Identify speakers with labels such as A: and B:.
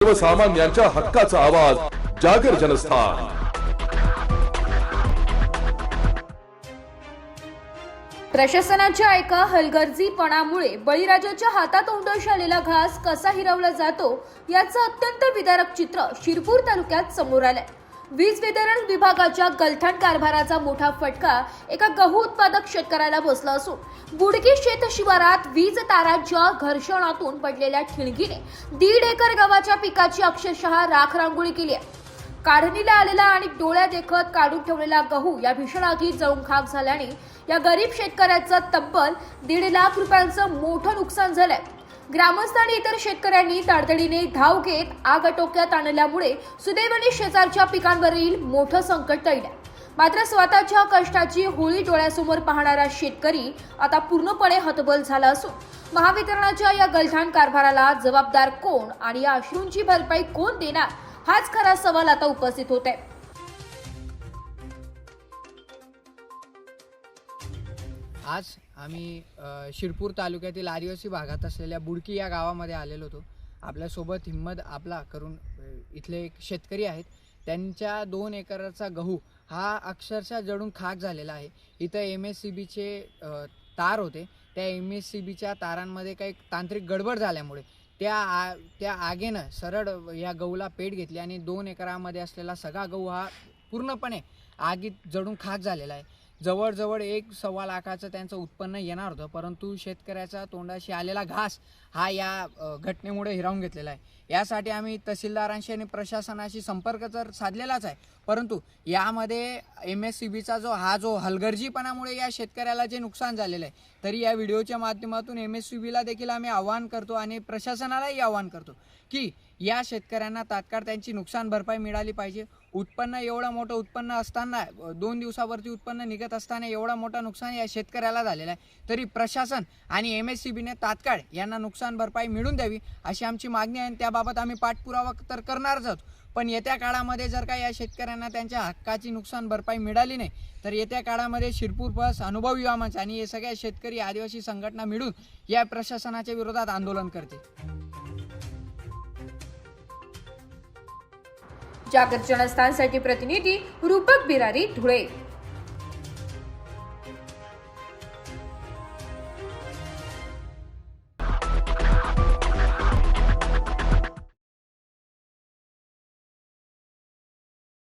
A: सर्वसामान्यांच्या हक्काचा आवाज जागर जनस्थान।
B: प्रशासनाच्या एका हलगर्जीपणामुळे बळीराजाच्या हातातोंडाश आलेला घास कसा हिरावला जातो याचं अत्यंत विदारक चित्र शिरपूर तालुक्यात समोर आलंय। वीज वितरण विभागाच्या गलथान कारभाराचा मोठा फटका एका गहू उत्पादक शेतकऱ्याला बसला असून बुडकी शेत शिवारात वीज तारांच्या घर्षणातून पडलेल्या ठिणगीने 1.5 एकर गव्हाच्या पिकाची अक्षरशः राख रांगोळी केली आहे। काढणीला आलेला आणि डोळ्या देखत काढून ठेवलेला गहू या भीषण आगीत जळून खाक झाल्याने या गरीब शेतकऱ्याचं तब्बल 1.5 लाख रुपयांचं मोठं नुकसान झालंय। ग्रामस्थ आणि इतर शेतकऱ्यांनी तातडीने धाव घेत आग आटोक्यात आणल्यामुळे सुदैवाने शेजारच्या पिकांवरील मोठं संकट टळलं। मात्र स्वतःच्या कष्टाची होळी डोळ्यासमोर पाहणारा शेतकरी आता पूर्णपणे हतबल झाला असून महावितरणाच्या या गलथान कारभाराला जबाबदार कोण आणि या अश्रूंची भरपाई कोण देणार हाच खरा सवाल आता उपस्थित होत आहे।
C: आज आम्ही शिरपूर तालुक्यातील आदिवासी भागात असलेल्या बुडकी या गावामध्ये आलेलो होतो। आपल्यासोबत हिम्मत आपला करून इथले एक शेतकरी आहेत। त्यांच्या 2 एकराचा गहू हा अक्षरशः जळून खाक झालेला आहे। इथं MSCBचे तार होते, त्या MSCBच्या तारांमध्ये काही तांत्रिक गडबड झाल्यामुळे त्या आगीनं सरळ या गहूला पेट घेतली आणि 2 एकरामध्ये असलेला सगळा गहू हा पूर्णपणे आगीत जळून खाक झालेला आहे। जवळजवळ 1.25 लाखाचं त्यांचं उत्पन्न येणार होतं, परंतु शेतकऱ्याचा तोंडाशी आलेला घास हा या घटनेमुळे हिरावून घेतलेला आहे। यासाठी आम्ही तहसीलदारांशी आणि प्रशासनाशी संपर्क तर साधलेलाच आहे, परंतु यामध्ये MSCBचा जो हलगर्जीपणामुळे या शेतकऱ्याला जे नुकसान झालेलं आहे, तरी या व्हिडिओच्या माध्यमातून MSCBला देखील आम्ही आवाहन करतो आणि प्रशासनालाही आवाहन करतो की या शेतकऱ्यांना तात्काळ त्यांची नुकसान भरपाई मिळाली पाहिजे। उत्पन्न एवढं मोठं उत्पन्न असताना 2 दिवसावरती उत्पन्न निघत असताना एवढा मोठा नुकसान या शेतकऱ्याला झालेला आहे, तरी प्रशासन आणि MSCBने तात्काळ यांना नुकसान भरपाई मिळवून द्यावी अशी आमची मागणी आहे आणि त्याबाबत आम्ही पाठपुरावा तर करणारच आहोत। पण येत्या काळामध्ये जर का या शेतकऱ्यांना त्यांच्या हक्काची नुकसान भरपाई मिळाली नाही तर येत्या काळामध्ये शिरपूर बस अनुभव युवा मंच आणि हे सगळ्या शेतकरी आदिवासी संघटना मिळून या प्रशासनाच्या विरोधात आंदोलन करतील।
B: जागर जनस्थानसाठी प्रतिनिधी रूपक बिरारी, धुळे।